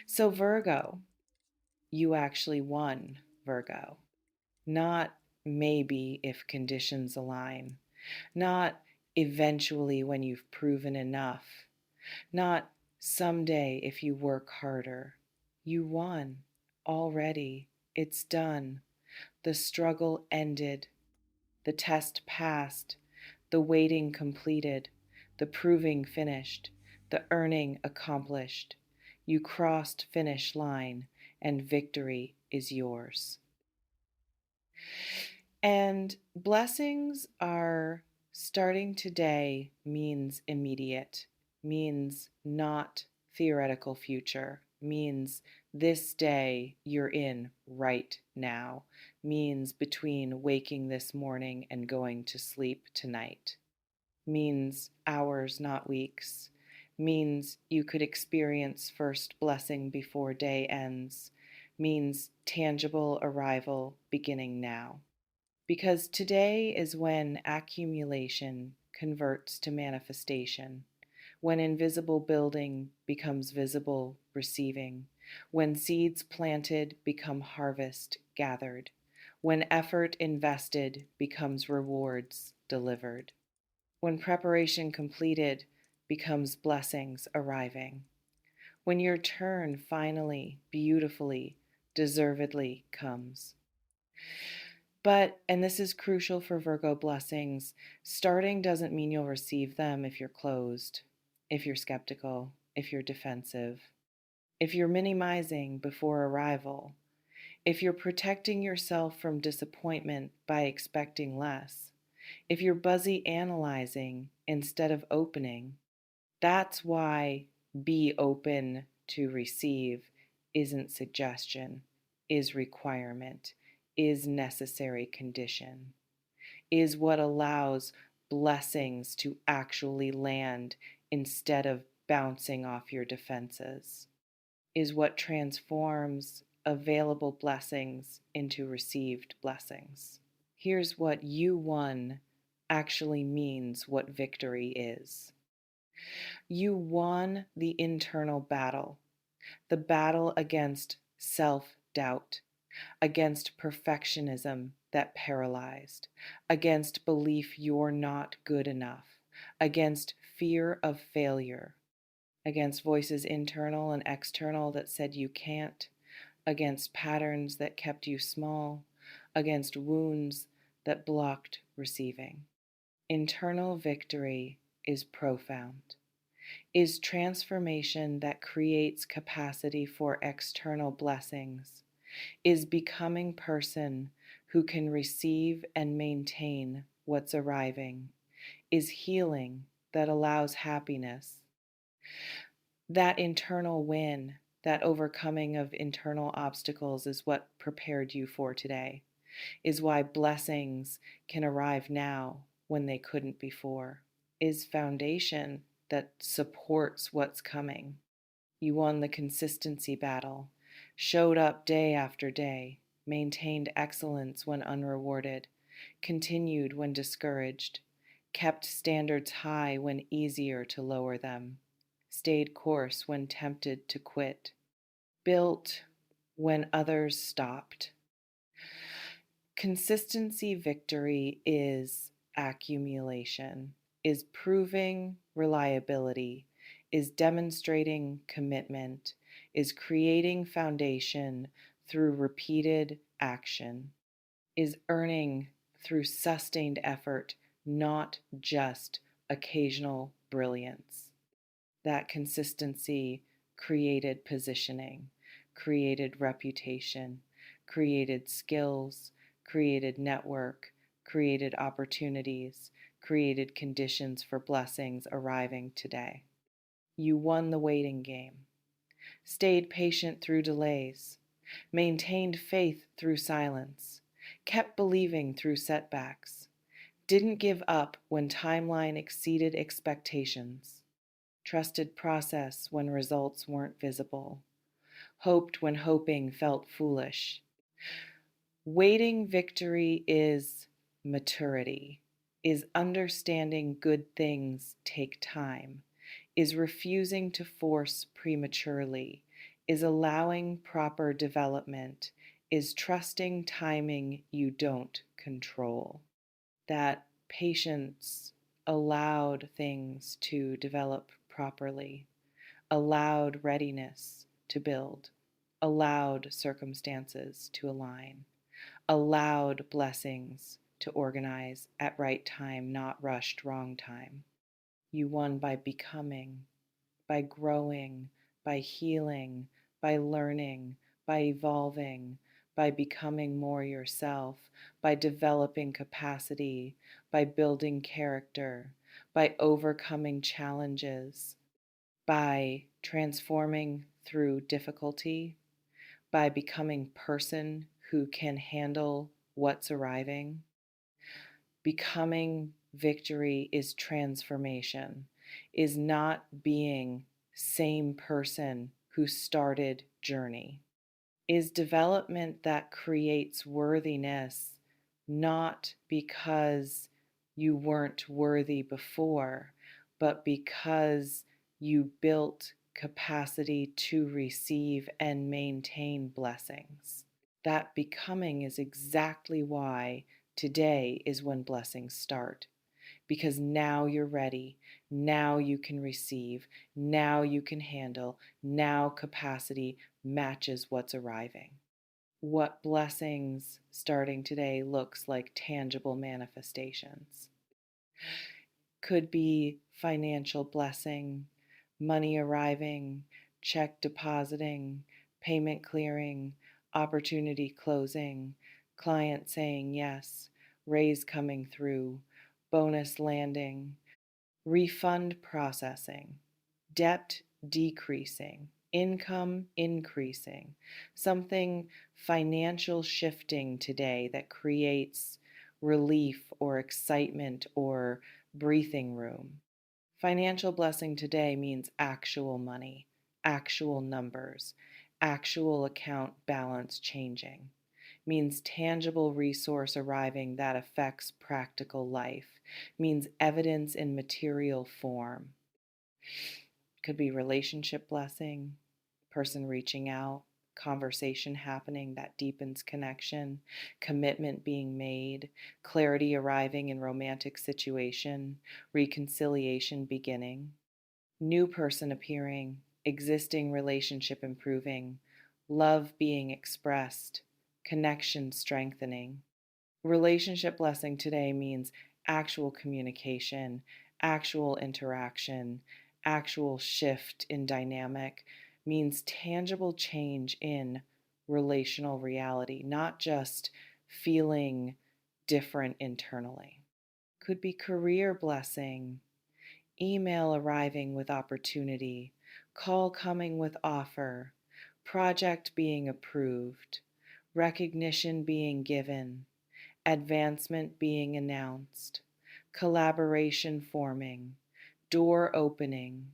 So, Virgo, you actually won, Virgo. Not maybe if conditions align, not eventually when you've proven enough, not someday if you work harder. You won already. It's done. The struggle ended. The test passed. The waiting completed. The proving finished. The earning accomplished. You crossed finish line and victory is yours. And blessings are starting today means immediate, means not theoretical future, means this day you're in right now, means between waking this morning and going to sleep tonight, means hours, not weeks, means you could experience first blessing before day ends, means tangible arrival beginning now. Because today is when accumulation converts to manifestation, when invisible building becomes visible receiving, when seeds planted become harvest gathered, when effort invested becomes rewards delivered, when preparation completed becomes blessings arriving, when your turn finally, beautifully, deservedly comes. But, and this is crucial for Virgo blessings, starting doesn't mean you'll receive them if you're closed, if you're skeptical, if you're defensive, if you're minimizing before arrival, if you're protecting yourself from disappointment by expecting less, if you're buzzy analyzing instead of opening. That's why be open to receive isn't suggestion, is requirement, is necessary condition, is what allows blessings to actually land instead of bouncing off your defenses, is what transforms available blessings into received blessings. Here's what you won actually means what victory is. You won the internal battle, the battle against self doubt, against perfectionism that paralyzed, against belief you're not good enough, against fear of failure, against voices internal and external that said you can't, against patterns that kept you small, against wounds that blocked receiving. Internal victory is profound, is transformation that creates capacity for external blessings, is becoming person who can receive and maintain what's arriving, is healing that allows happiness. That internal win, that overcoming of internal obstacles is what prepared you for today, is why blessings can arrive now when they couldn't before, is foundation that supports what's coming. You won the consistency battle, showed up day after day, maintained excellence when unrewarded, continued when discouraged, kept standards high when easier to lower them, stayed course when tempted to quit, built when others stopped. Consistency victory is accumulation, is proving reliability, is demonstrating commitment, is creating foundation through repeated action, is earning through sustained effort, not just occasional brilliance. That consistency created positioning, created reputation, created skills, created network, created opportunities, created conditions for blessings arriving today. You won the waiting game, stayed patient through delays, maintained faith through silence, kept believing through setbacks, didn't give up when timeline exceeded expectations, trusted process when results weren't visible, hoped when hoping felt foolish. Waiting victory is maturity, is understanding good things take time, is refusing to force prematurely, is allowing proper development, is trusting timing you don't control. That patience allowed things to develop properly, allowed readiness to build, allowed circumstances to align, allowed blessings to organize at right time, not rushed wrong time. You won by becoming, by growing, by healing, by learning, by evolving, by becoming more yourself, by developing capacity, by building character, by overcoming challenges, by transforming through difficulty, by becoming person who can handle what's arriving. Becoming victory is transformation, is not being same person who started journey, is development that creates worthiness, not because you weren't worthy before, but because you built capacity to receive and maintain blessings. That becoming is exactly why today is when blessings start. Because now you're ready. Now you can receive. Now you can handle. Now capacity matches what's arriving. What blessings starting today looks like tangible manifestations. Could be financial blessing, money arriving, check depositing, payment clearing, opportunity closing, client saying yes, raise coming through, bonus landing, refund processing, debt decreasing, income increasing, something financial shifting today that creates relief or excitement or breathing room. Financial blessing today means actual money, actual numbers, actual account balance changing. Means tangible resource arriving that affects practical life. Means evidence in material form. Could be relationship blessing, person reaching out, conversation happening that deepens connection, commitment being made, clarity arriving in romantic situation, reconciliation beginning, new person appearing, existing relationship improving, love being expressed, connection strengthening. Relationship blessing today means actual communication, actual interaction, actual shift in dynamic, means tangible change in relational reality, not just feeling different internally. Could be career blessing, email arriving with opportunity, call coming with offer, project being approved, recognition being given, advancement being announced, collaboration forming, door opening,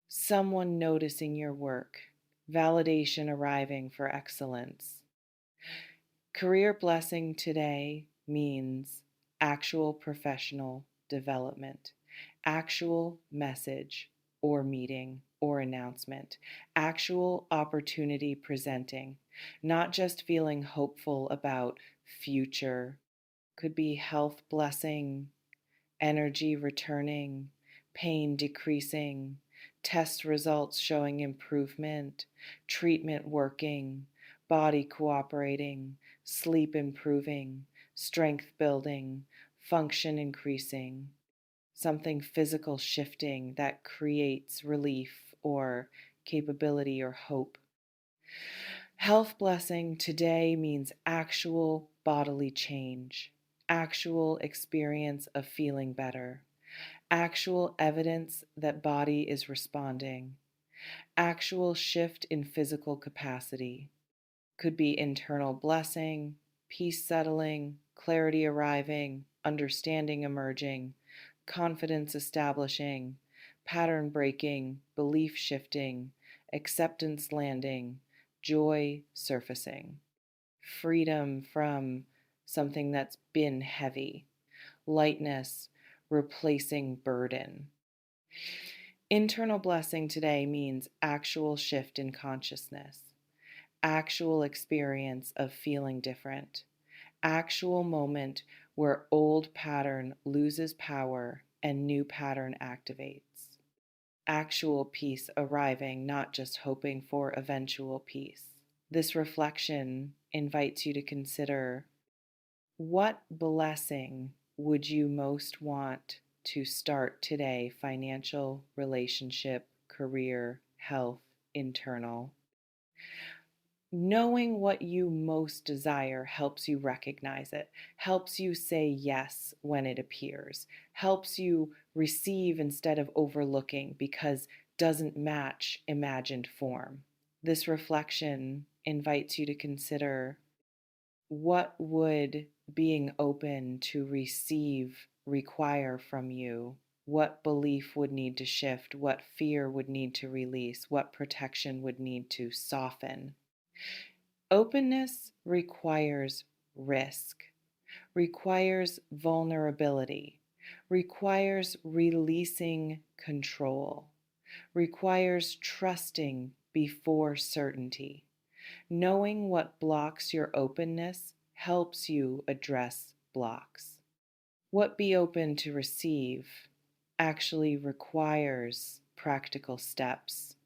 someone noticing your work, validation arriving for excellence. Career blessing today means actual professional development, actual message or meeting or announcement, actual opportunity presenting, not just feeling hopeful about future. Could be health blessing, energy returning, pain decreasing, test results showing improvement, treatment working, body cooperating, sleep improving, strength building, function increasing, something physical shifting that creates relief or capability or hope. Health blessing today means actual bodily change, actual experience of feeling better, actual evidence that body is responding, actual shift in physical capacity. Could be internal blessing, peace settling, clarity arriving, understanding emerging, confidence establishing, pattern breaking, belief shifting, acceptance landing, joy surfacing, freedom from something that's been heavy, lightness replacing burden. Internal blessing today means actual shift in consciousness, actual experience of feeling different, actual moment where old pattern loses power and new pattern activates. Actual peace arriving, not just hoping for eventual peace. This reflection invites you to consider, what blessing would you most want to start today? Financial, relationship, career, health, internal. Knowing what you most desire helps you recognize it, helps you say yes when it appears, helps you receive instead of overlooking because doesn't match imagined form. This reflection invites you to consider, what would being open to receive require from you? What belief would need to shift? What fear would need to release? What protection would need to soften? Openness requires risk, requires vulnerability, requires releasing control, requires trusting before certainty. Knowing what blocks your openness helps you address blocks. What be open to receive actually requires practical steps.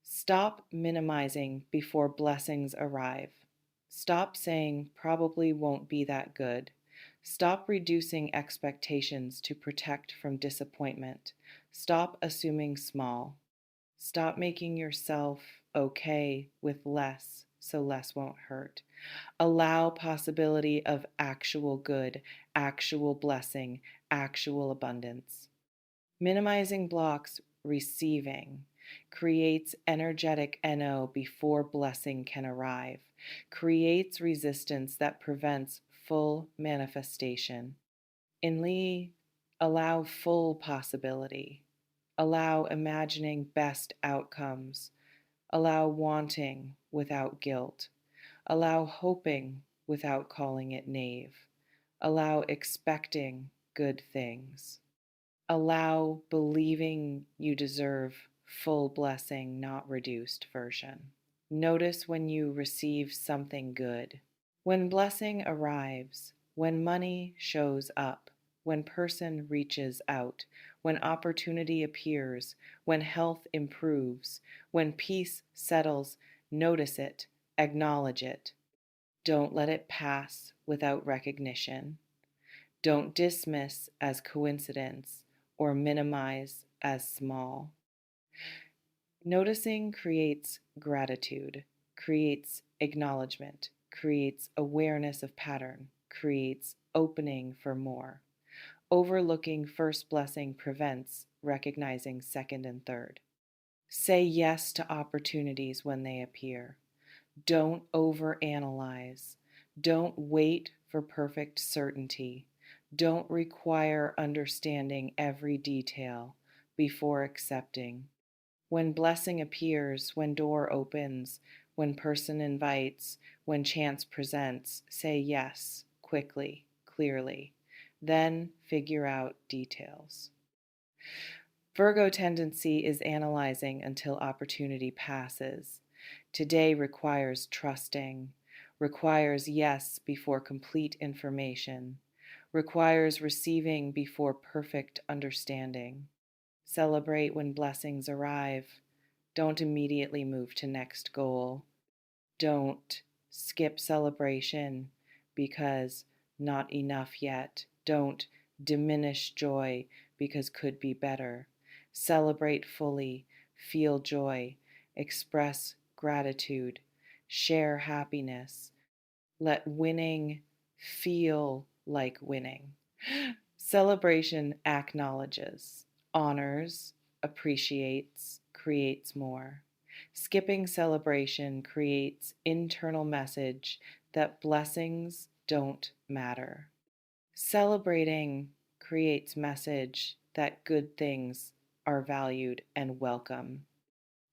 Stop minimizing before blessings arrive. Stop saying probably won't be that good. Stop reducing expectations to protect from disappointment. Stop assuming small. Stop making yourself okay with less so less won't hurt. Allow possibility of actual good, actual blessing, actual abundance. Minimizing blocks receiving creates energetic NO before blessing can arrive, creates resistance that prevents full manifestation. In Lee, allow full possibility, allow imagining best outcomes, allow wanting without guilt, allow hoping without calling it naive, allow expecting good things. Allow believing you deserve full blessing, not reduced version. Notice when you receive something good. When blessing arrives, when money shows up, when person reaches out, when opportunity appears, when health improves, when peace settles, notice it, acknowledge it. Don't let it pass without recognition. Don't dismiss as coincidence or minimize as small. Noticing creates gratitude, creates acknowledgement, creates awareness of pattern, creates opening for more. Overlooking first blessing prevents recognizing second and third. Say yes to opportunities when they appear. Don't overanalyze. Don't wait for perfect certainty. Don't require understanding every detail before accepting. When blessing appears, when door opens, when person invites, when chance presents, say yes, quickly, clearly. Then figure out details. Virgo tendency is analyzing until opportunity passes. Today requires trusting, requires yes before complete information, requires receiving before perfect understanding. Celebrate when blessings arrive. Don't immediately move to next goal. Don't skip celebration because not enough yet. Don't diminish joy because could be better. Celebrate fully, feel joy, express gratitude, share happiness. Let winning feel like winning. Celebration acknowledges, honors, appreciates, creates more. Skipping celebration creates internal message that blessings don't matter. Celebrating creates message that good things are valued and welcome.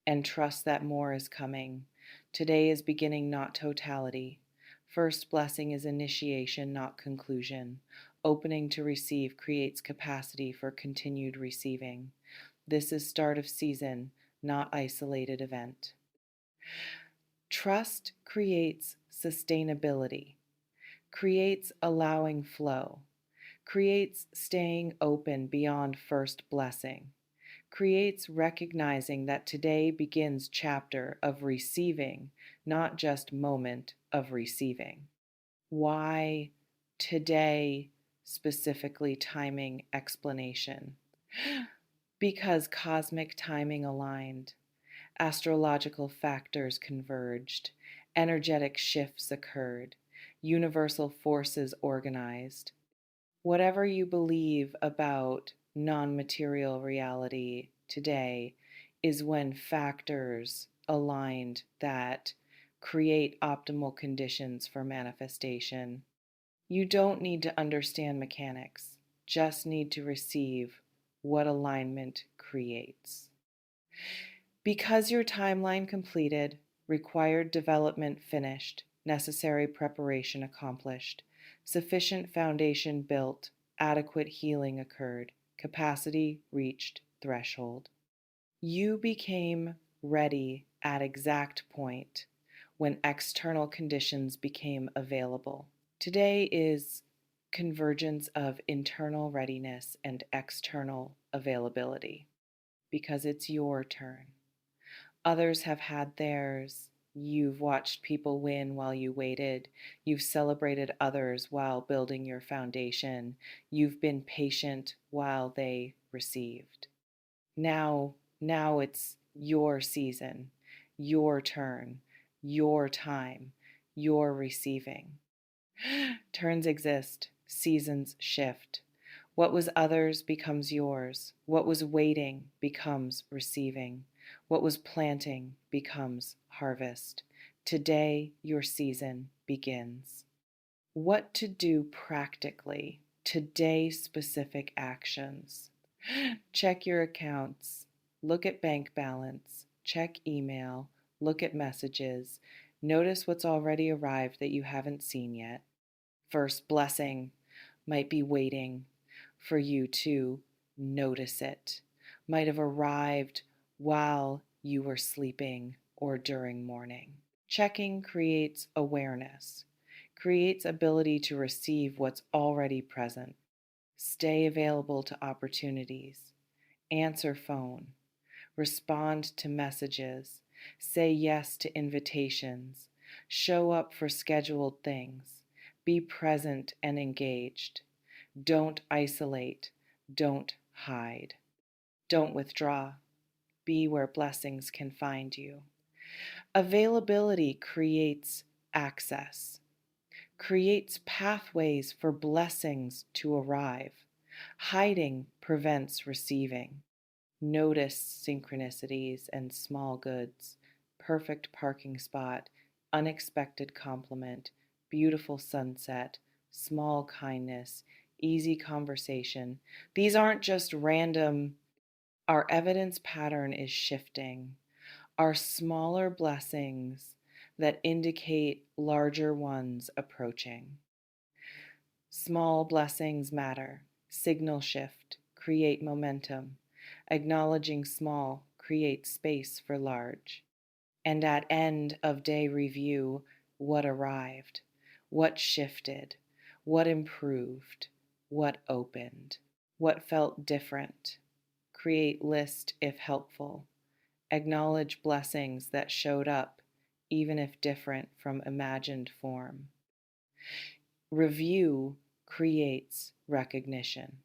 And trust that more is coming. Today is beginning, not totality. First blessing is initiation, not conclusion. Opening to receive creates capacity for continued receiving. This is start of season, not isolated event. Trust creates sustainability, creates allowing flow, creates staying open beyond first blessing, creates recognizing that today begins chapter of receiving, not just moment of receiving. Why today, specifically timing explanation? Because cosmic timing aligned, astrological factors converged, energetic shifts occurred, universal forces organized. Whatever you believe about non material reality today is when factors aligned that create optimal conditions for manifestation. You don't need to understand mechanics, just need to receive what alignment creates. Because your timeline completed, required development finished, necessary preparation accomplished, sufficient foundation built, adequate healing occurred, capacity reached threshold. You became ready at exact point when external conditions became available. Today is convergence of internal readiness and external availability because it's your turn. Others have had theirs. You've watched people win while you waited. You've celebrated others while building your foundation. You've been patient while they received. Now, now it's your season, your turn, your time, your receiving. Turns exist, seasons shift. What was others becomes yours. What was waiting becomes receiving. What was planting becomes harvest. Today, your season begins. What to do practically, today specific actions. Check your accounts, look at bank balance, check email, look at messages, notice what's already arrived that you haven't seen yet. First blessing might be waiting for you to notice it, might have arrived while you were sleeping or during morning. Checking creates awareness, creates ability to receive what's already present. Stay available to opportunities. Answer phone. Respond to messages. Say yes to invitations. Show up for scheduled things. Be present and engaged. Don't isolate. Don't hide. Don't withdraw. Be where blessings can find you. Availability creates access, creates pathways for blessings to arrive. Hiding prevents receiving. Notice synchronicities and small goods, perfect parking spot, unexpected compliment, beautiful sunset, small kindness, easy conversation. These aren't just random. Our evidence pattern is shifting. Our smaller blessings that indicate larger ones approaching. Small blessings matter. Signal shift, create momentum. Acknowledging small creates space for large. And at end of day review, what arrived, what shifted, what improved, what opened, what felt different. Create list if helpful. Acknowledge blessings that showed up, even if different from imagined form. Review creates recognition,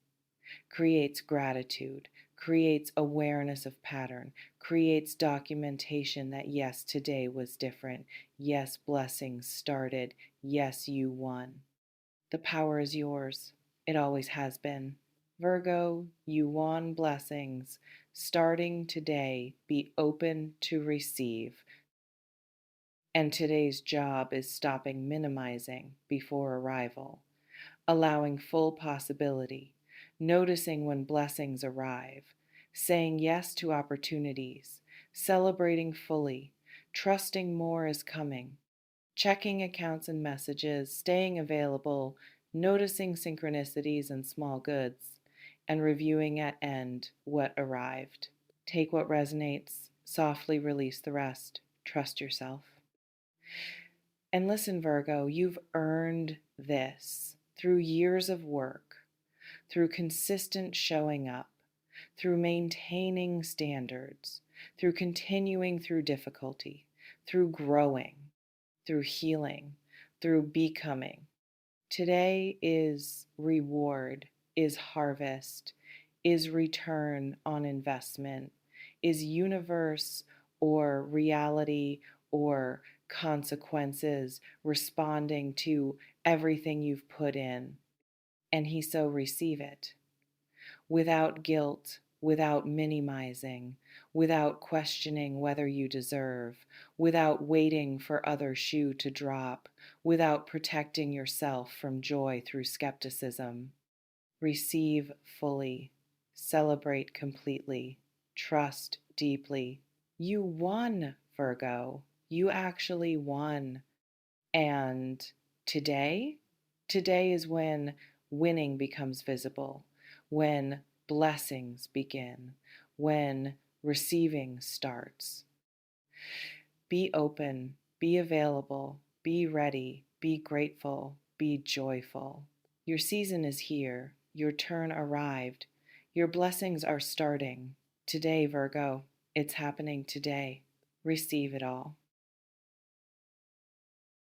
creates gratitude, creates awareness of pattern, creates documentation that yes, today was different. Yes, blessings started. Yes, you won. The power is yours. It always has been. Virgo, you won blessings. Starting today, be open to receive. And today's job is stopping minimizing before arrival, allowing full possibility, noticing when blessings arrive, saying yes to opportunities, celebrating fully, trusting more is coming, checking accounts and messages, staying available, noticing synchronicities and small goods, and reviewing at end what arrived. Take what resonates, softly release the rest. Trust yourself. And listen, Virgo, you've earned this through years of work, through consistent showing up, through maintaining standards, through continuing through difficulty, through growing, through healing, through becoming. Today is reward, is harvest, is return on investment, is universe or reality or consequences responding to everything you've put in. And he so receive it without guilt, without minimizing, without questioning whether you deserve, without waiting for other shoe to drop, without protecting yourself from joy through skepticism. Receive fully, celebrate completely, trust deeply. You won, Virgo. You actually won. And today, today is when winning becomes visible, when blessings begin, when receiving starts. Be open, be available, be ready, be grateful, be joyful. Your season is here, your turn arrived, your blessings are starting. Today, Virgo, it's happening today. Receive it all.